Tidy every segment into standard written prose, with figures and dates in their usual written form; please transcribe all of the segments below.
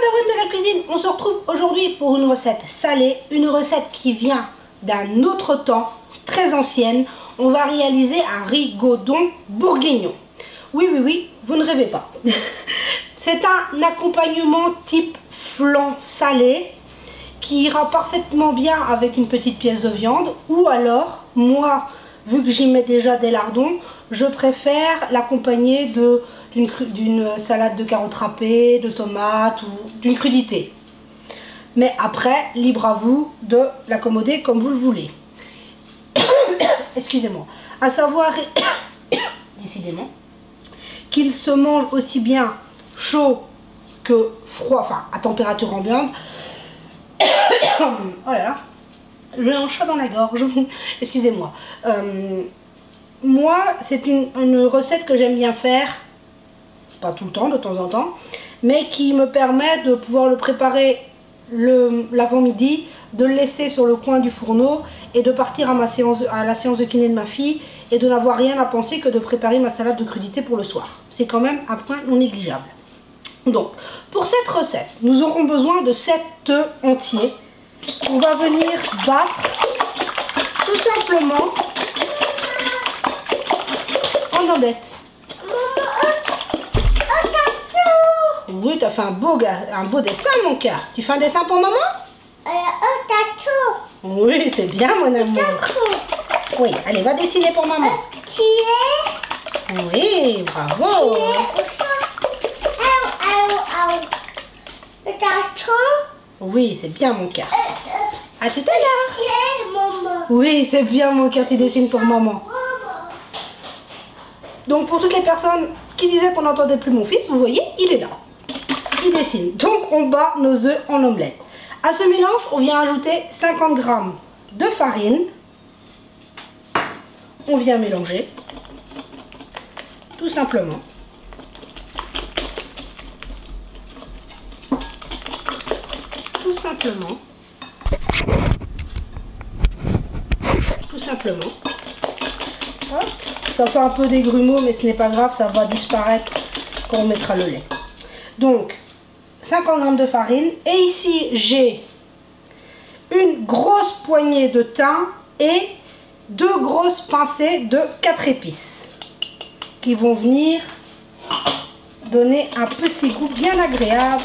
de la cuisine, on se retrouve aujourd'hui pour une recette salée, une recette qui vient d'un autre temps, très ancienne. On va réaliser un rigodon bourguignon. Oui, oui, oui, vous ne rêvez pas. C'est un accompagnement type flan salé qui ira parfaitement bien avec une petite pièce de viande, ou alors, moi, vu que j'y mets déjà des lardons, je préfère l'accompagner d'une salade de carottes râpées, de tomates ou d'une crudité. Mais après, libre à vous de l'accommoder comme vous le voulez. Excusez-moi. À savoir, décidément, qu'il se mange aussi bien chaud que froid, enfin à température ambiante. Oh là là, j'ai un chat dans la gorge. Excusez-moi. Moi, c'est une recette que j'aime bien faire, pas tout le temps, de temps en temps, mais qui me permet de pouvoir le préparer l'avant-midi, de le laisser sur le coin du fourneau et de partir à la séance de kiné de ma fille et de n'avoir rien à penser que de préparer ma salade de crudité pour le soir. C'est quand même un point non négligeable. Donc, pour cette recette, nous aurons besoin de 7 œufs entiers. On va venir battre tout simplement en omelette. Oui, tu as fait un beau dessin, mon cœur. Tu fais un dessin pour maman? Oui, c'est bien, mon amour. Oui, allez, va dessiner pour maman. Oui, bravo. Oui, c'est bien, mon cœur. À tout à l'heure. Oui, c'est bien, mon cœur, tu dessines pour maman. Donc, pour toutes les personnes qui disaient qu'on n'entendait plus mon fils, vous voyez, il est là. Il dessine. Donc, on bat nos œufs en omelette. À ce mélange, on vient ajouter 50 g de farine. On vient mélanger. Tout simplement. Tout simplement. Tout simplement. Hop. Ça fait un peu des grumeaux, mais ce n'est pas grave, ça va disparaître quand on mettra le lait. Donc, 50 g de farine. Et ici, j'ai une grosse poignée de thym et 2 grosses pincées de 4 épices qui vont venir donner un petit goût bien agréable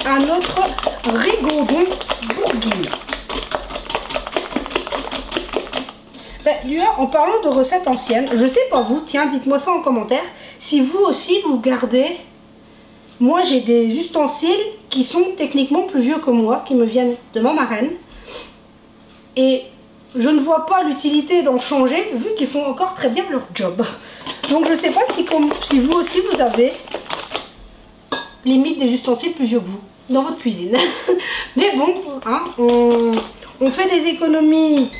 à notre rigodon bourguignon. En parlant de recettes anciennes, je sais pas vous, tiens, dites-moi ça en commentaire, si vous aussi vous gardez. Moi j'ai des ustensiles qui sont techniquement plus vieux que moi, qui me viennent de ma marraine. Et je ne vois pas l'utilité d'en changer, vu qu'ils font encore très bien leur job. Donc je ne sais pas si vous aussi vous avez limite des ustensiles plus vieux que vous dans votre cuisine. Mais bon, hein, on fait des économies.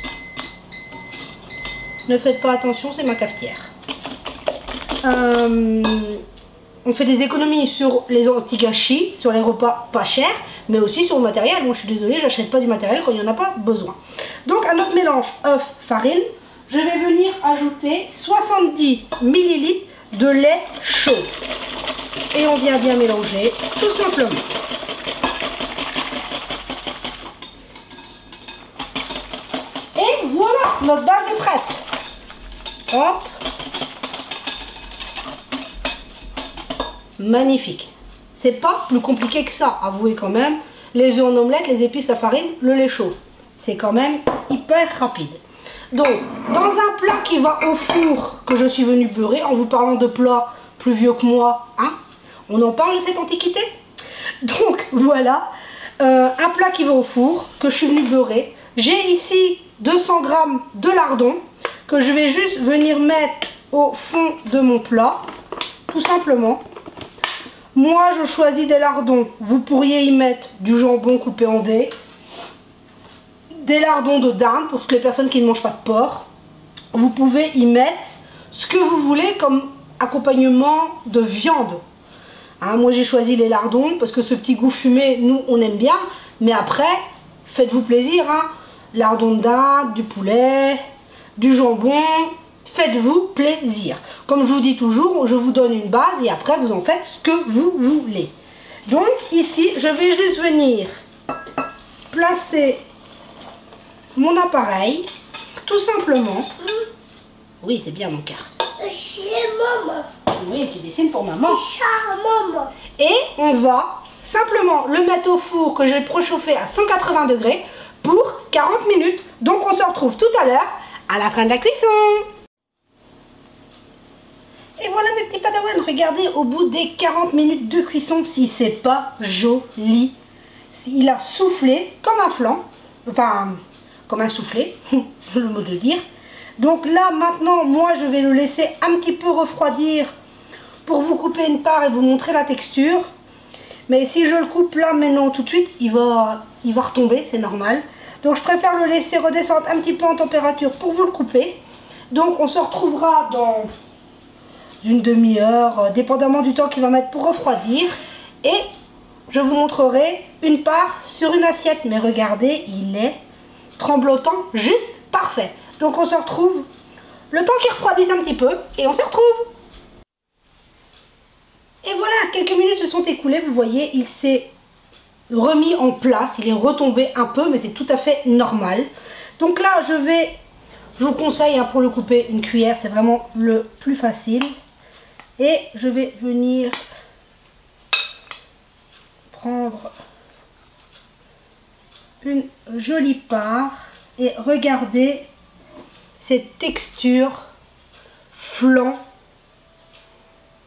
Ne faites pas attention, c'est ma cafetière. On fait des économies sur les anti-gâchis, sur les repas pas chers, mais aussi sur le matériel. Moi je suis désolée, j'achète pas du matériel quand il n'y en a pas besoin. Donc à notre mélange œuf, farine, je vais venir ajouter 70 ml de lait chaud. Et on vient bien mélanger, tout simplement. Et voilà, notre base est prête. Hop. Magnifique. C'est pas plus compliqué que ça, avouez quand même. Les œufs en omelette, les épices, la farine, le lait chaud. C'est quand même hyper rapide. Donc, dans un plat qui va au four, que je suis venue beurrer, en vous parlant de plats plus vieux que moi, hein, on en parle de cette antiquité. Donc, voilà, un plat qui va au four, que je suis venue beurrer. J'ai ici 200 g de lardons, que je vais juste venir mettre au fond de mon plat, tout simplement. Moi, je choisis des lardons. Vous pourriez y mettre du jambon coupé en dés, des lardons de dinde pour toutes les personnes qui ne mangent pas de porc. Vous pouvez y mettre ce que vous voulez comme accompagnement de viande. Hein, moi, j'ai choisi les lardons parce que ce petit goût fumé, nous, on aime bien. Mais après, faites-vous plaisir. Hein. Lardons de dinde, du poulet, du jambon. Faites-vous plaisir. Comme je vous dis toujours, je vous donne une base et après vous en faites ce que vous voulez. Donc ici, je vais juste venir placer mon appareil, tout simplement. Oui, c'est bien mon cœur. Maman. Oui, tu dessines pour maman. Maman. Et on va simplement le mettre au four que j'ai préchauffé à 180 degrés pour 40 minutes. Donc on se retrouve tout à l'heure à la fin de la cuisson. Et voilà mes petits padawans, regardez au bout des 40 minutes de cuisson si c'est pas joli. Il a soufflé comme un flan, enfin comme un soufflé, le mot de dire. Donc là maintenant moi je vais le laisser un petit peu refroidir pour vous couper une part et vous montrer la texture. Mais si je le coupe là maintenant tout de suite, il va retomber, c'est normal. Donc je préfère le laisser redescendre un petit peu en température pour vous le couper. Donc on se retrouvera dans une demi-heure, dépendamment du temps qu'il va mettre pour refroidir. Et je vous montrerai une part sur une assiette. Mais regardez, il est tremblotant, juste parfait. Donc on se retrouve le temps qu'il refroidisse un petit peu et on se retrouve. Et voilà, quelques minutes se sont écoulées, vous voyez, il s'est remis en place, il est retombé un peu, mais c'est tout à fait normal. Donc là, je vous conseille pour le couper une cuillère, c'est vraiment le plus facile. Et je vais venir prendre une jolie part et regardez cette texture flan.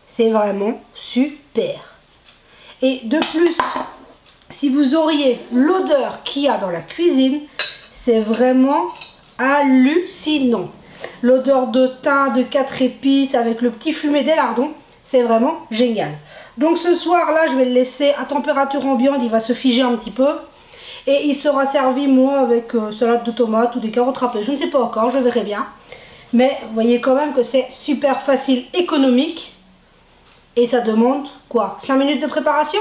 C'est vraiment super. Et de plus, si vous auriez l'odeur qu'il y a dans la cuisine, c'est vraiment hallucinant. L'odeur de thym, de 4 épices avec le petit fumet des lardons, c'est vraiment génial. Donc ce soir là, je vais le laisser à température ambiante, il va se figer un petit peu. Et il sera servi moi avec salade de tomates ou des carottes râpées, je ne sais pas encore, je verrai bien. Mais vous voyez quand même que c'est super facile, économique. Et ça demande quoi? 5 minutes de préparation?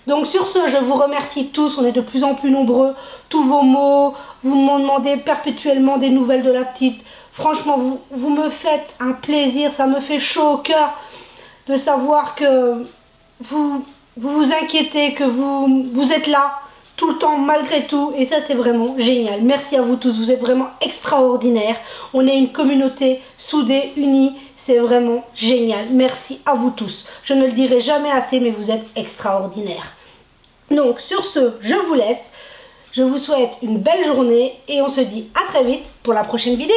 Donc sur ce, je vous remercie tous, on est de plus en plus nombreux. Tous vos mots, vous m'en demandez perpétuellement des nouvelles de la petite. Franchement, vous me faites un plaisir, ça me fait chaud au cœur de savoir que vous vous inquiétez, que vous êtes là tout le temps malgré tout. Et ça, c'est vraiment génial. Merci à vous tous, vous êtes vraiment extraordinaires. On est une communauté soudée, unie. C'est vraiment génial. Merci à vous tous. Je ne le dirai jamais assez, mais vous êtes extraordinaires. Donc sur ce, je vous laisse. Je vous souhaite une belle journée et on se dit à très vite pour la prochaine vidéo.